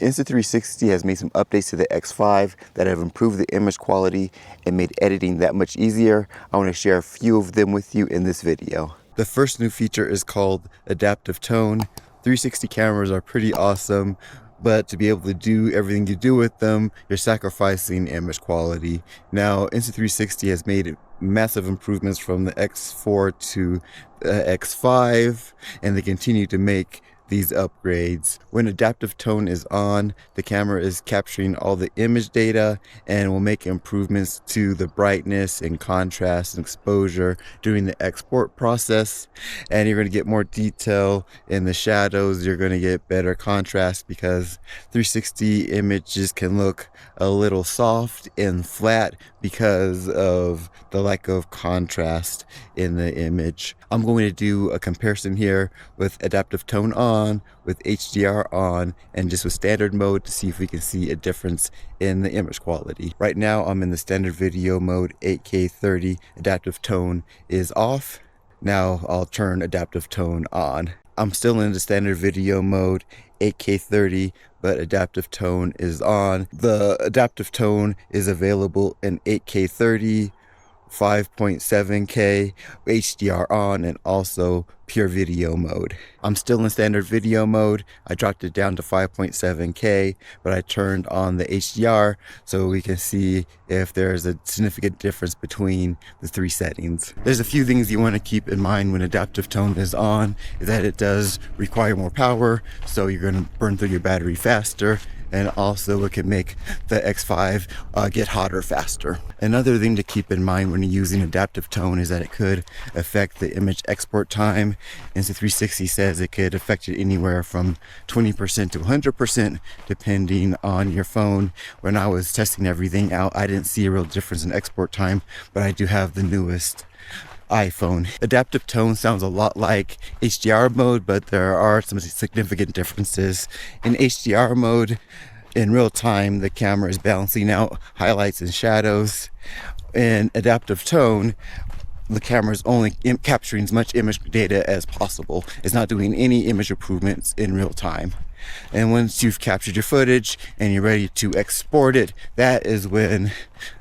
Insta360 has made some updates to the X5 that have improved the image quality and made editing that much easier. I want to share a few of them with you in this video. The first new feature is called Adaptive Tone. 360 cameras are pretty awesome, but to be able to do everything you do with them, you're sacrificing image quality. Now, Insta360 has made massive improvements from the X4 to the X5, and they continue to make these upgrades. When adaptive tone is on, the camera is capturing all the image data and will make improvements to the brightness and contrast and exposure during the export process. And you're going to get more detail in the shadows. You're going to get better contrast because 360 images can look a little soft and flat because of the lack of contrast in the image. I'm going to do a comparison here with adaptive tone on, with HDR on, and just with standard mode to see if we can see a difference in the image quality. Right now I'm in the standard video mode, 8K 30. Adaptive tone is off. Now I'll turn adaptive tone on. I'm still in the standard video mode, 8K 30, but adaptive tone is on. The adaptive tone is available in 8K 30, 5.7K, HDR on, and also pure video mode. I'm still in standard video mode. I dropped it down to 5.7K, but I turned on the HDR so we can see if there's a significant difference between the three settings. There's a few things you want to keep in mind when adaptive tone is on, is that it does require more power, so you're going to burn through your battery faster, and also it can make the X5 get hotter faster. Another thing to keep in mind when you're using adaptive tone is that it could affect the image export time. Insta360 says it could affect it anywhere from 20% to 100% depending on your phone. When I was testing everything out, I didn't see a real difference in export time, but I do have the newest iPhone. Adaptive tone sounds a lot like HDR mode, but there are some significant differences. In HDR mode, in real time, the camera is balancing out highlights and shadows. In adaptive tone, the camera is only capturing as much image data as possible. It's not doing any image improvements in real time. And once you've captured your footage and you're ready to export it, that is when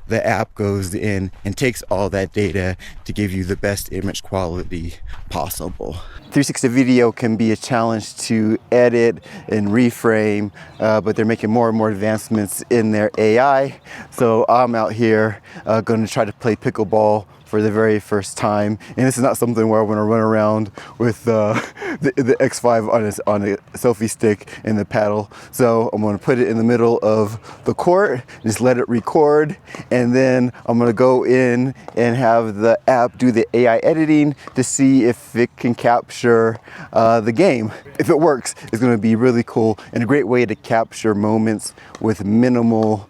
the app goes in and takes all that data to give you the best image quality possible. 360 video can be a challenge to edit and reframe, but they're making more and more advancements in their AI. So I'm out here going to try to play pickleball for the very first time, and this is not something where I want to run around with the X5 on a selfie stick and the paddle. So I'm going to put it in the middle of the court, just let it record, and then I'm going to go in and have the app do the AI editing to see if it can capture the game. If it works, it's going to be really cool and a great way to capture moments with minimal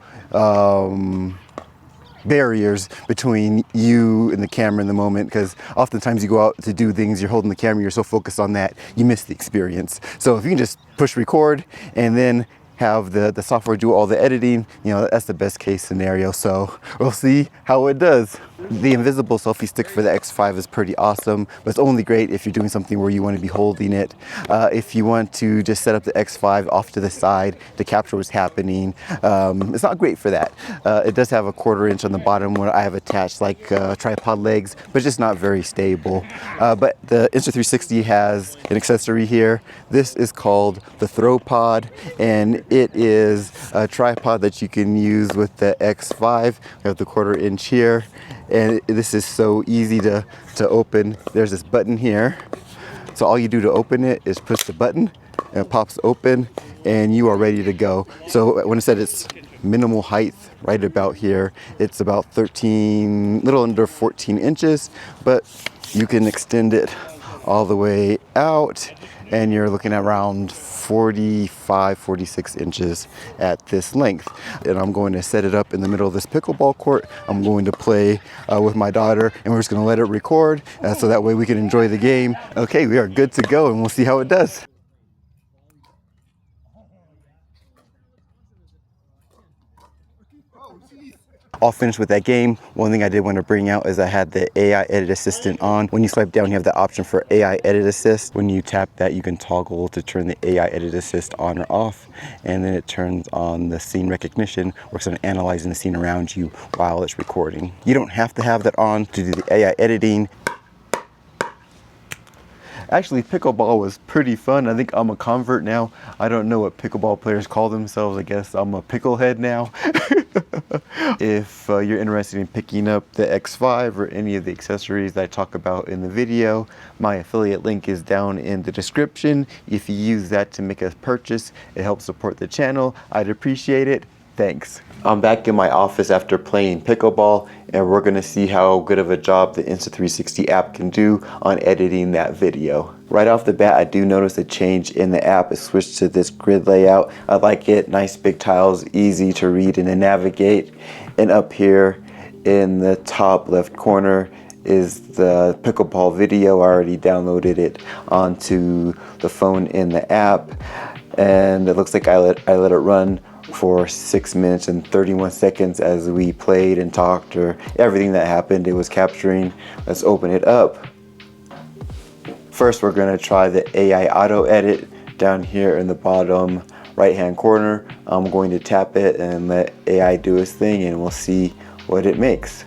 barriers between you and the camera in the moment, because oftentimes you go out to do things, you're holding the camera, you're so focused on that, you miss the experience. So if you can just push record and then have the software do all the editing, you know, that's the best case scenario. So we'll see how it does. The invisible selfie stick for the X5 is pretty awesome, but it's only great if you're doing something where you want to be holding it. If you want to just set up the X5 off to the side to capture what's happening, it's not great for that. It does have a 1/4 inch on the bottom where I have attached like tripod legs, but it's just not very stable. But the Insta360 has an accessory here. This is called the Thropod, and it is a tripod that you can use with the X5. We have the 1/4 inch here, and this is so easy to open. There's this button here. So all you do to open it is push the button, and it pops open, and you are ready to go. So when I said it's minimal height, right about here, it's about 13, little under 14 inches, but you can extend it all the way out, and you're looking at around 45, 46 inches at this length. And I'm going to set it up in the middle of this pickleball court. I'm going to play with my daughter, and we're just going to let it record so that way we can enjoy the game. Okay, we are good to go, and we'll see how it does. All finished with that game. One thing I did want to bring out is I had the AI Edit Assistant on. When you swipe down, you have the option for AI Edit Assist. When you tap that, you can toggle to turn the AI Edit Assist on or off. And then it turns on the scene recognition, works on analyzing the scene around you while it's recording. You don't have to have that on to do the AI editing. Actually, pickleball was pretty fun. I think I'm a convert now. I don't know what pickleball players call themselves. I guess I'm a picklehead now. If you're interested in picking up the X5 or any of the accessories that I talk about in the video, my affiliate link is down in the description. If you use that to make a purchase, it helps support the channel. I'd appreciate it. Thanks. I'm back in my office after playing pickleball, and we're gonna see how good of a job the Insta360 app can do on editing that video. Right off the bat, I do notice a change in the app. It switched to this grid layout. I like it. Nice big tiles, easy to read and to navigate. And up here in the top left corner is the pickleball video. I already downloaded it onto the phone in the app, and it looks like I let it run for 6 minutes and 31 seconds as we played and talked, or everything that happened it was capturing. Let's open it up. First, we're going to try the AI auto edit down here in the bottom right hand corner. I'm going to tap it and let AI do its thing, and we'll see what it makes.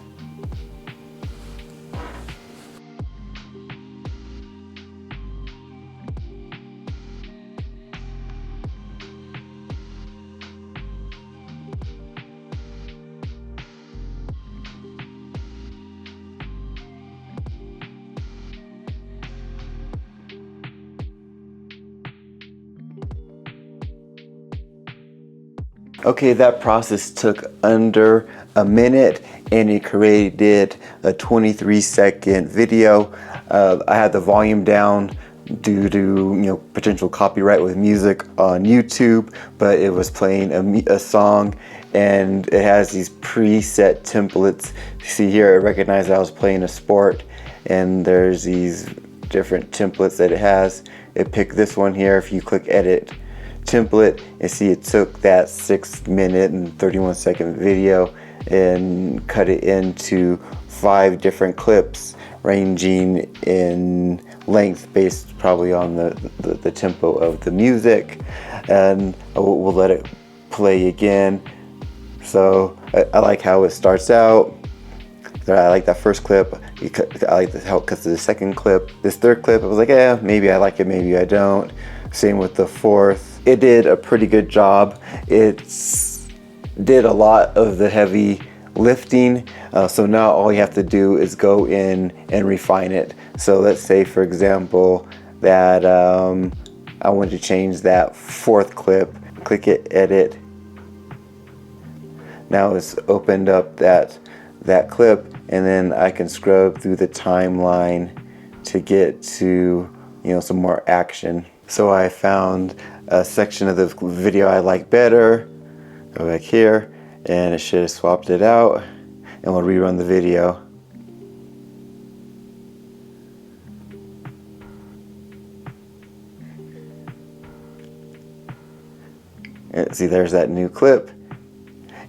Okay, that process took under a minute, and it created a 23-second video. I had the volume down due to potential copyright with music on YouTube, but it was playing a song, and it has these preset templates. See here, it recognized I was playing a sport, and there's these different templates that it has. It picked this one here. If you click edit template, and see it took that 6 minute and 31 second video and cut it into 5 different clips ranging in length based probably on the tempo of the music, and we'll let it play again. So I like how it starts out. I like that first clip. I like how it cuts to the second clip. This third clip, I was like, yeah, maybe I like it, maybe I don't. Same with the fourth. It did a pretty good job. It did a lot of the heavy lifting. So now all you have to do is go in and refine it. So let's say, for example, that I want to change that fourth clip. Click it, edit. Now it's opened up that clip, and then I can scrub through the timeline to get to some more action. So I found a section of the video I like better. Go back here, and it should have swapped it out, and we'll rerun the video. And see, there's that new clip.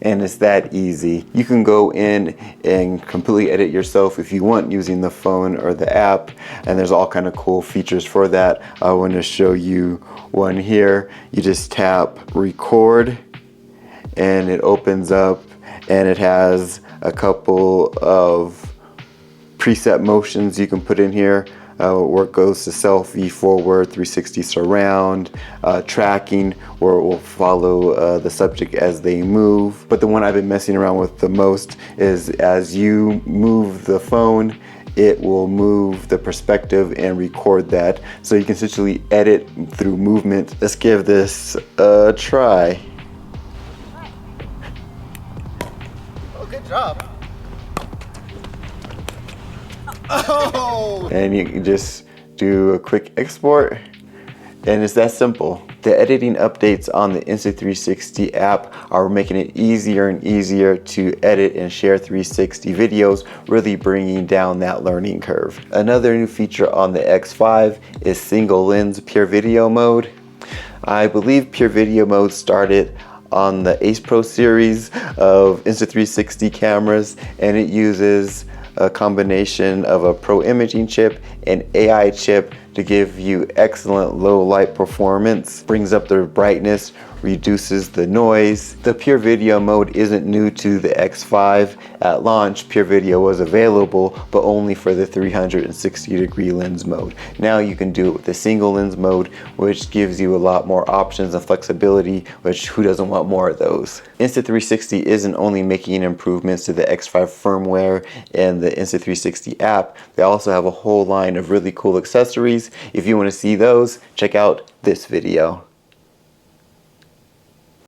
And it's that easy. You can go in and completely edit yourself if you want using the phone or the app, and there's all kind of cool features for that. I want to show you one here. You just tap record, and it opens up, and it has a couple of preset motions you can put in here. Where it goes to selfie, forward, 360 surround, tracking, where it will follow the subject as they move. But the one I've been messing around with the most is as you move the phone, it will move the perspective and record that. So you can essentially edit through movement. Let's give this a try. Oh, good job. Oh! And you can just do a quick export, and it's that simple. The editing updates on the Insta360 app are making it easier and easier to edit and share 360 videos, really bringing down that learning curve. Another new feature on the X5 is single lens pure video mode. I believe pure video mode started on the Ace Pro series of Insta360 cameras, and it uses a combination of a Pro imaging chip and AI chip to give you excellent low light performance, brings up the brightness, reduces the noise. The pure video mode isn't new to the X5. At launch, pure video was available, but only for the 360-degree lens mode. Now you can do it with the single lens mode, which gives you a lot more options and flexibility, which who doesn't want more of those? Insta360 isn't only making improvements to the X5 firmware and the Insta360 app, they also have a whole line of really cool accessories. If you want to see those, check out this video.